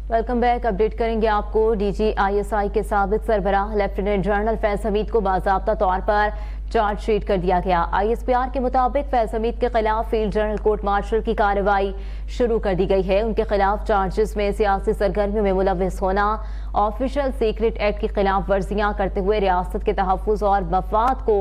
Welcome back. Update करेंगे आपको। DGISI के साबिक सरबराह लेफ्टिनेंट जनरल फैज हमीद को बाज़ाब्ता तौर पर चार्जशीट कर दिया गया। ISPR के मुताबिक फैज हमीद के खिलाफ फील्ड जनरल कोर्ट मार्शल की कार्रवाई शुरू कर दी गई है। उनके खिलाफ चार्जेस में सियासी सरगर्मियों में मुलव्विस होना, ऑफिशियल सीक्रेट एक्ट की खिलाफ वर्जियां करते हुए रियासत के तहफ़्फ़ुज़ और मफाद को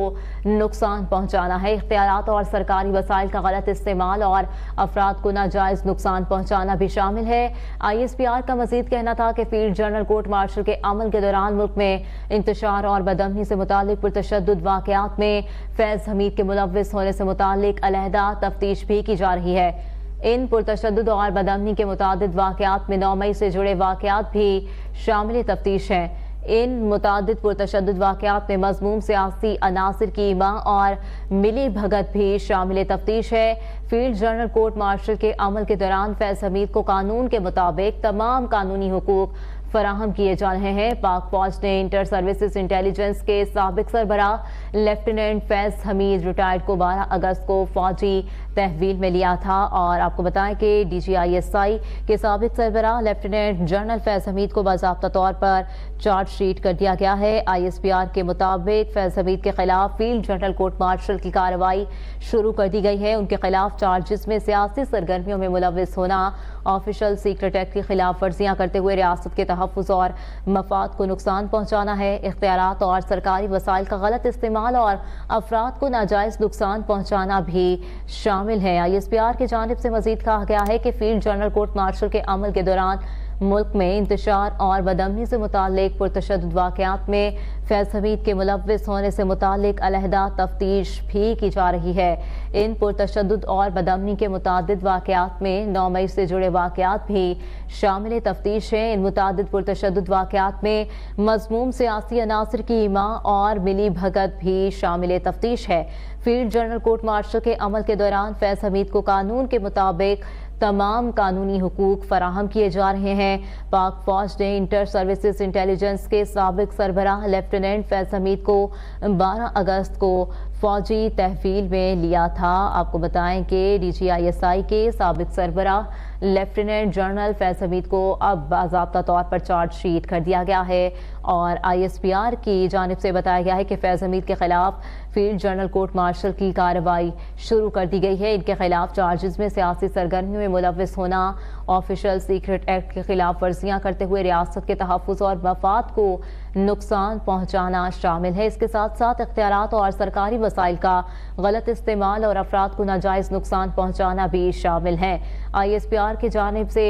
नुकसान पहुंचाना है, इख्तियारात और सरकारी वसाइल का गलत इस्तेमाल और अफराद को नाजायज नुकसान पहुंचाना भी शामिल है। ISPR का मजीद कहना था कि फील्ड जनरल कोर्ट मार्शल के अमल के दौरान मुल्क में इंतशार और बदअमनी से मुतालिक पुरतशद्दुद वाक़यात में फैज हमीद के मुलव्विस होने से मुतालिक अलहदा तफ्तीश भी की जा रही है। इन पुरतशद्दुद और बदअमनी के मुतादिद वाक़यात में 9 मई से जुड़े वाक़यात भी शामिल तफ्तीश हैं। इन मुतादिद पुरतशद्दुद वाक़यात में मज़मूम सियासी अनासिर की इमा और मिली भगत भी शामिल तफ्तीश है। फील्ड जनरल कोर्ट मार्शल के अमल के दौरान फैज हमीद को कानून के मुताबिक तमाम कानूनी हुकूक फराहम किए जा रहे हैं। पाक फौज ने इंटर सर्विसेज इंटेलिजेंस के साबिक सरबराह लेफ्टिनेंट फैज हमीद रिटायर्ड को 12 अगस्त को फौजी तहवील में लिया था। और आपको बताएं कि DGISI के साबिक सरबराह लेफ्टिनेंट जनरल फैज हमीद को बाज़ाब्ता तौर पर चार्जशीट कर दिया गया है। ISPR के मुताबिक फैज हमीद के खिलाफ फील्ड जनरल कोर्ट मार्शल की कार्रवाई शुरू कर दी गई है। उनके खिलाफ चार्जेस में सियासी सरगर्मियों में मुलव्विस होना, ऑफिशियल सीक्रेट एक्ट की खिलाफ वर्जियां करते हुए रियासत के तहफ़्फ़ुज़ और मफाद को नुकसान पहुंचाना है, इख्तियारात और सरकारी वसाइल का गलत इस्तेमाल और अफराद को नाजायज नुकसान पहुंचाना भी शामिल है। ISPR की जानिब से मजीद कहा गया है कि फील्ड जनरल कोर्ट मार्शल के अमल के दौरान मुल्क में इंतशार और बदअमनी से मुतालिक पुरतशद्दुद वाक़यात में फैज हमीद के मुलव्विस होने से मुतालिक अलहदा तफ्तीश भी की जा रही है। इन पुरतशद्दुद और बदअमनी के मुतादिद वाक़यात में 9 मई से जुड़े वाक़यात भी शामिल तफ्तीश हैं। इन मुतादिद पुरतशद्दुद वाक़यात में मज़मूम सियासी अनासिर की इमा और मिली भगत भी शामिल तफ्तीश है। फील्ड जनरल कोर्ट मार्शल के अमल के दौरान फैज हमीद को कानून के मुताबिक तमाम कानूनी हुकूक फराहम किए जा रहे हैं। पाक फौज ने इंटर सर्विसेज इंटेलिजेंस के साबिक सरबराह लेफ्टिनेंट फैज हमीद को 12 अगस्त को फौजी तहवील में लिया था। आपको बताएं कि DGISI के साबिक सरबराह लेफ्टिनेंट जनरल फैज हमीद को अब बाज़ाब्ता तौर पर चार्जशीट कर दिया गया है। और ISPR की जानिब से बताया गया है कि फैज हमीद के खिलाफ फील्ड जनरल कोर्ट मार्शल की कार्रवाई शुरू कर दी गई है। इनके खिलाफ चार्जेस में सियासी सरगर्मियों में मुलव्विस होना, ऑफिशियल सीक्रेट एक्ट के खिलाफ वर्जियां करते हुए रियासत के तहफ़्फ़ुज़ और मफाद को नुकसान पहुंचाना शामिल है। इसके साथ साथ इख्तियारात और सरकारी वसाइल का गलत इस्तेमाल और अफराद को नाजायज नुकसान पहुंचाना भी शामिल है। ISPR की जानिब से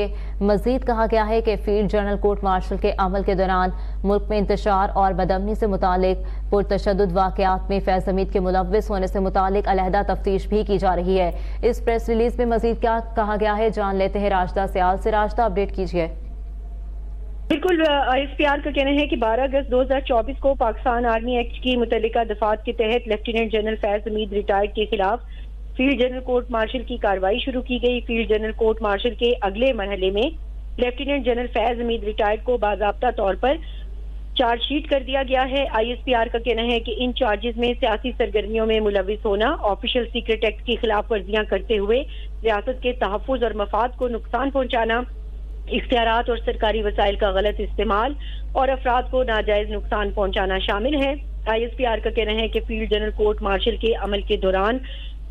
मजीद कहा गया है कि फील्ड जनरल कोर्ट मार्शल के अमल के दौरान मुल्क में इंतशार और बदअमनी से मुतालिक पुरतशद्दुद वाक़यात में फैज हमीद के मुलव्विस होने से मुतालिक अलहदा तफ्तीश भी की जा रही है। इस प्रेस रिलीज में मजीद क्या कहा गया है जान लेते हैं राशिदा सियाल से। राशिदा, अपडेट कीजिए। बिल्कुल, ISPR का कहना है कि 12 अगस्त 2024 को पाकिस्तान आर्मी एक्ट की मुतल्लिका दफात के तहत lieutenant general Faiz Hamid retired के खिलाफ फील्ड जनरल कोर्ट मार्शल की कार्रवाई शुरू की गई। फील्ड जनरल कोर्ट मार्शल के अगले मरहले में lieutenant general Faiz Hamid retired को बाज़ाब्ता तौर पर चार्जशीट कर दिया गया है। ISPR का कहना है कि इन चार्जेस में सियासी सरगर्मियों में मुलव्विस होना, ऑफिशियल सीक्रेट एक्ट की खिलाफ वर्जियां करते हुए रियासत के तहफ़्फ़ुज़ और मफाद को नुकसान पहुंचाना, इख्तियारात और सरकारी वसाइल का गलत इस्तेमाल और अफराद को नाजायज नुकसान पहुंचाना शामिल है। ISPR का कहना है कि फील्ड जनरल कोर्ट मार्शल के अमल के दौरान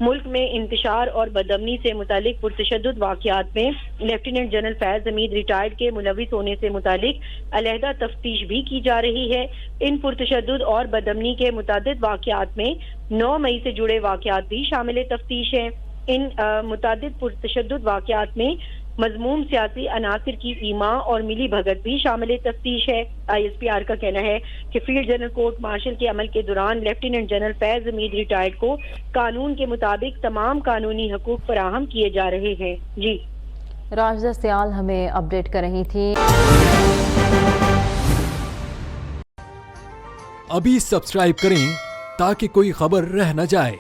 मुल्क में इंतशार और बदअमनी से मुतालिक पुरतशद्दुद वाक़यात में lieutenant general Faiz Hamid retired के मुलव्विस होने से मुतालिक अलहदा तफ्तीश भी की जा रही है। इन पुरतशद्दुद और बदअमनी के मुतादिद वाक़यात में 9 मई से जुड़े वाक़यात भी शामिल तफ्तीश हैं। इन मुतादिद पुरतशद्दुद वाक़यात में मज़मूम सियासी अनासिर की ईमा और मिली भगत भी शामिल तफ्तीश है। ISPR का कहना है कि फील्ड जनरल कोर्ट मार्शल के अमल के दौरान lieutenant general Faiz Hamid retired को कानून के मुताबिक तमाम कानूनी हकूक फराहम किए जा रहे हैं। जी, राशिदा सियाल हमें अपडेट कर रही थी। अभी सब्सक्राइब करें ताकि कोई खबर रह न जाए।